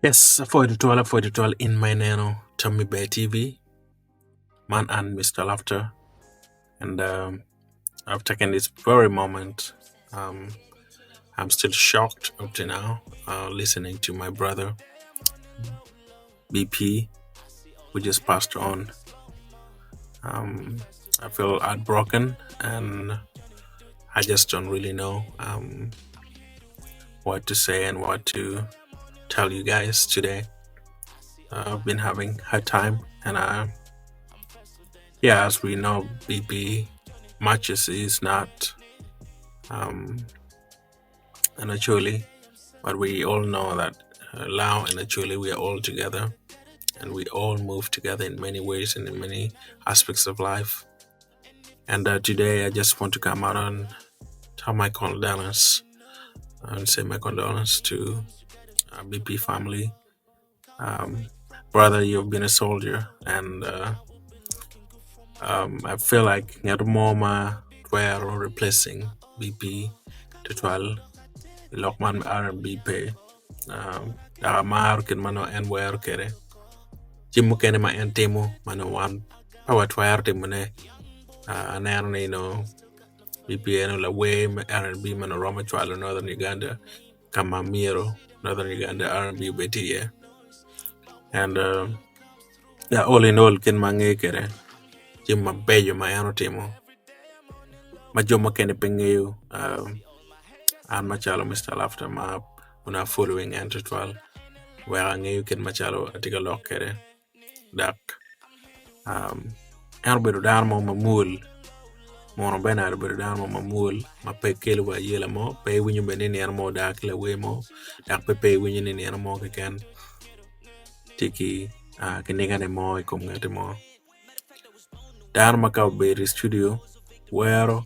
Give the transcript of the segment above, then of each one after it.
Yes, 40 in my nano Tommy Bear TV, man and Mr. Laughter. And I've taken this very moment. Um, I'm still shocked up to now, listening to my brother Beepee, who just passed on. I feel heartbroken, and I just don't really know what to say and what to tell you guys today. I've been having a hard time, and as we know, Beepee matches is not and actually, but we all know that Lao and actually we are all together, and we all move together in many ways and in many aspects of life. And today, I just want to come out and tell my condolence and say my condolence to BP family. Brother, you've been a soldier, and I feel like Nyarumoma were replacing BP to 12. Lokman R&B pay. Mar kin mano en wer kere. Jimu kene ma en temo mano wan power twire temune. Anerni no BPN la way R&B mano Roma Chwalo Northern Uganda kama Miro Northern Uganda R&B beti and all in all kin mange kere Jim ma bejo ma eno temo ma joma kene pengeyo and machalo Mr. Laughter ma una following entitwal where angeyo kin machalo atiga lok kere dak eno bedo dar mo mamul mono bena bedo dar mo mamul ma pe kelo wa yela mo pe winyo bene ni mo dak la we mo dak pe winyo ni mo ke kan tiki kiniga ne mo ikom ngate mo dar ma ka be studio where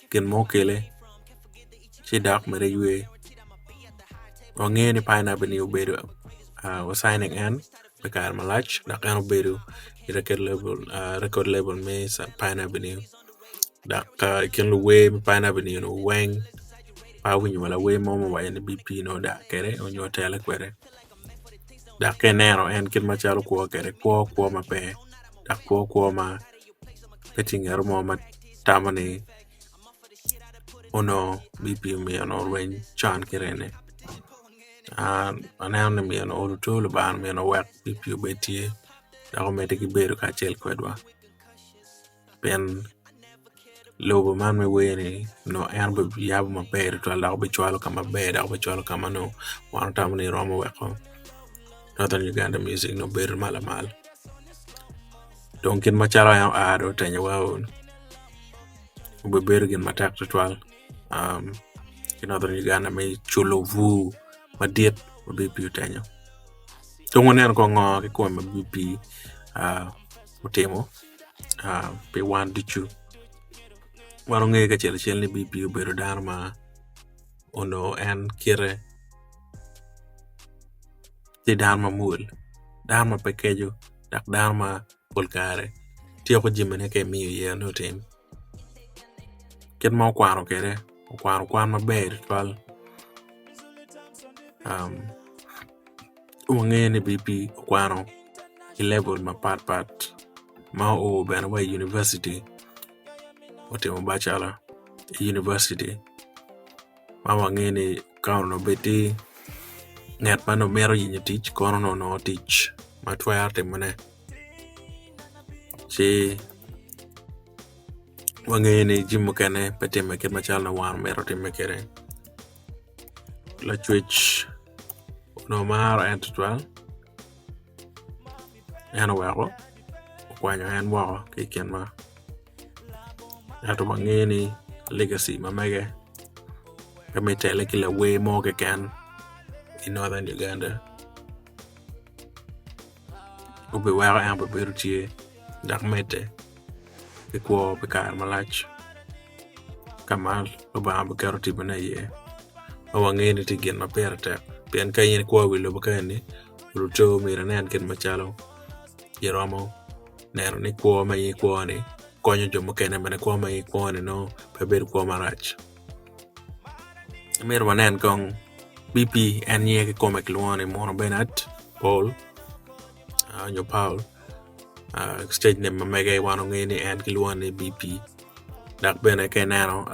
kin mo kele chi dak mere yue ongeni pineapple ni ubedo was signing in bekar malach dak eno bedo record label me sa pineapple dak kin lu we pineapple ni no weng pa winyo wala we momo wa ni BP no da kere onyo tele kwere dak enero en kin machalo ko kere ko ma pe dak ko ma petting mo ma tamani ono BP mi ano wen chan kirene anam mi ano olu tolo ban mi ano wak BP beti da mete ki beru ka chel kwedwa pen lobo man me weni no en be yab ma beru to la be chwalo kama be da be chwalo kama no wan tamani romo wako Northern Uganda music no beru mal donkin machala ya ado tanya wawon ube beru gin matak to twal in Northern Uganda me chulo vu madiet BP tanya tongone an ko ngo ke ko BP utemo pe wan dichu waro nge ka chel ni BP beru darma ono en kire ti darma mul darma pekejo dak darma polkare tiyo ko jimene ke miyo ye no tem ket ma kwaro kere kwan maber twal wangene BP kwaro level ma pat ma o ben wa university otemo bachelor university ma wangene kauno beti net mano mero yinyo tich kono no tich ma twarte mane chi wangene jimu kene peteme ket machal na wan mero time kere la twitch no mar entwal eno wako kwanyo en wako kiken ma ato wangene legacy ma mege kametele kila way mo ke kan in Northern Uganda ube wako ambe berutie dak mete ke ko bekar malach kamal oba ambe karoti bana ye awangene tigen na perta pen kayen ko wilo bakani ruto miranen ken machalo yeromo nero ni ko ma yi ko ni konyo jomo kene bane ko ma yi ko ni no peber ko marach mer wanen kong Beepee and ye comic luan in Mono Bennett, Paul, your Paul, stage name Mamega Wanongini and Kiluani Beepee. Dak Bene Kenano,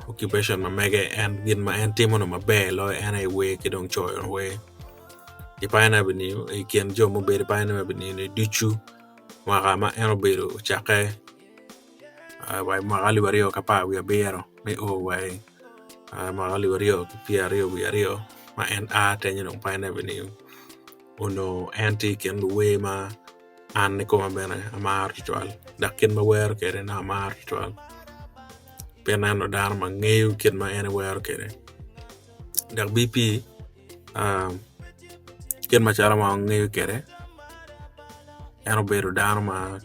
occupation Mamega and get my antimon my bear, lawyer and a way kidong choy on way. The Pine Avenue, a can jomo be the Pine Avenue, Duchu, Marama Enobero, Chake, by Magali Vario Capa, we are bear, me oh way, Magali Vario, Piario, we are rio, my aunt art and on Pine Avenue, Uno antique and the way ma and Nicoma Bene, a martual, that can my work at an amartual. Penano Dharma, New Kid my anywhere, okay. Dak Beepee, Kid my charama, New Kere, Anobero Dharma.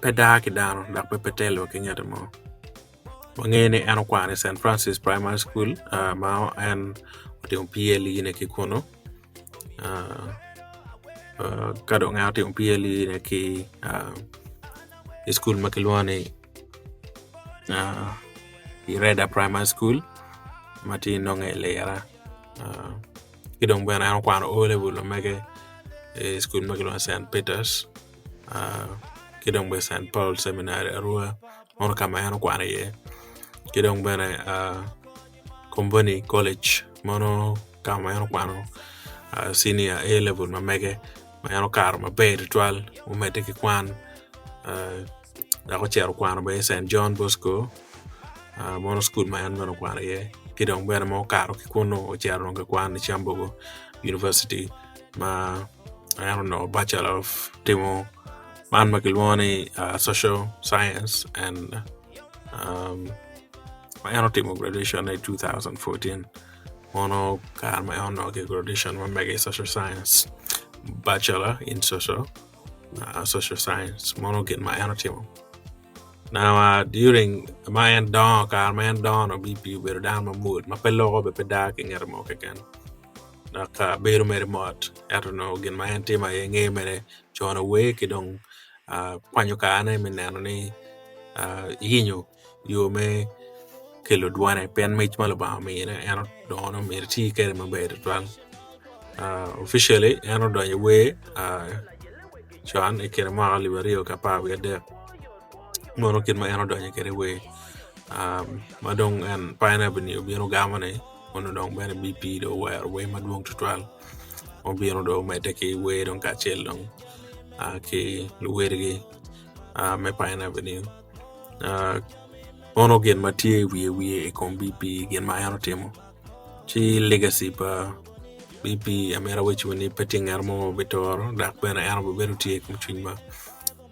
Pedaki dano dak pepetelo kinyata mo. Mangene anokwane St. Francis Primary School mao and otiong PLE ne kikuno. Kado ngati on PLE ne ki school makilwane Reda Primary School mati nonge Lira. Kidong bana anokwane O level mege school makilwane St. Peter's. Kidong be St. Paul Seminary Arua mono kama yano kwana ye kidong bene Comboni College mono kama yano kwano senior A level mamege mayano karo mabe ritual umete ki kwan dako chero kwano be St. John Bosco mono school mayano kwana ye kidong bene mo karo ki kuno o chero nonga kwan Chambogo University ma I don't know Bachelor of Timo Man Makilwani social science and my annotative graduation in 2014. Mono car my own graduation one mega social science bachelor in social science. Mono get my annotative. Now during my end down car my end down or Beepee better down my mood. My pillow be pedaking at a mock again. Naka beru mere mot. I don't know get my anti my game mere John away kidong panyo kaane minano ni yinyo yo me kelo duane pen mich malaba mi ne ano dono mi ti kere mabe ritual officially ano do you way John e kere ma liverio kapa we de mono kin ma ano do you kere way madong and Pine Avenue bino gamane mono dong bene Beepee do way madong ritual o bino do me take way don ka chel dong ke luwergi me Pine Avenue ono gen matie wie e kon Beepee gen ma ano temo chi legacy pa Beepee amera wechi woni petting armo betor dak bena armo beru tie kum chunma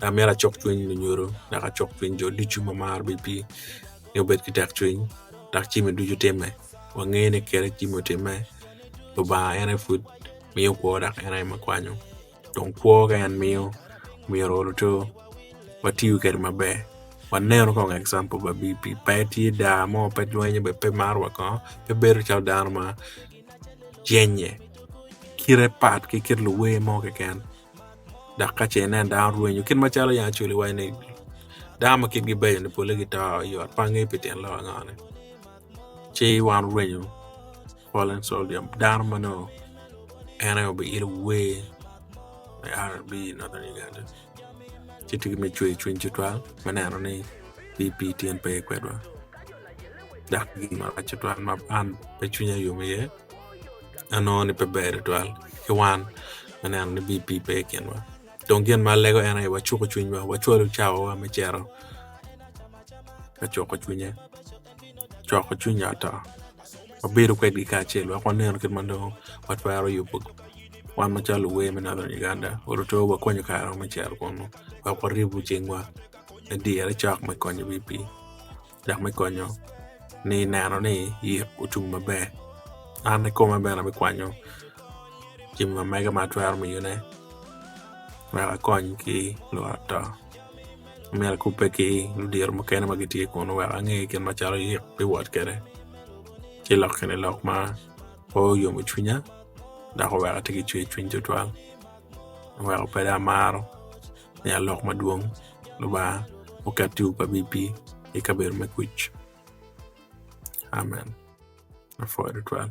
amera chok chun ni nyoro dak chok chun jo dichu mamar Beepee yo bet ki tak chun dak chi me duju teme wangene kere chi mo teme to ba ene food mi ko dak ene makwanyo don kuoga and mio rolo to watiu ker mabe waneno ko example ba Beepee peti da mo pet wenye be pe marwa ko pe beru chal darma jenye kire pat ke kir luwe mo ke ken da ka chene da ruenyo kin machalo ya chuli wane dama kin gi be ne pole gita yo pange peten lo ngane chi wan ruenyo fallen soldier darma no ana be ile we R&B Northern Uganda. Chitiki me chui chwin chitwal manano ni Beepee tien pe kwedwa. Dak ma chitwal ma an pe chwinya yume ye. Ano ni pe be ritual. Kewan manano ni Beepee pe kenwa. Dongen ma lego ana wa chuko chwinywa wa cholo chawo wa mechero. Ka choko chwinya. Choko chwinya ta. Wabiru kwedi ka chelo wa neno kitmando watwaro yupuk. Wan machalo we Northern Uganda oroto wa konyo karo machalo kono wa koribu chingwa ndi ara chak me konyo Beepee dak me konyo ni nano ni yi uchung mabe ane ko mabe na me konyo chima mega matwar mi yune wa konyo ki lo ata me kupe ki ludir mo kena magiti kono wa ange ken machalo yi pe wat kere ki lok ne lok ma o yo mo chunya da ko wa tigi chwin jotwal wa pe da maro ya lok maduong lo ba o ka tiu pa Beepee e ka ber me kuch Amen. I 4 to 12.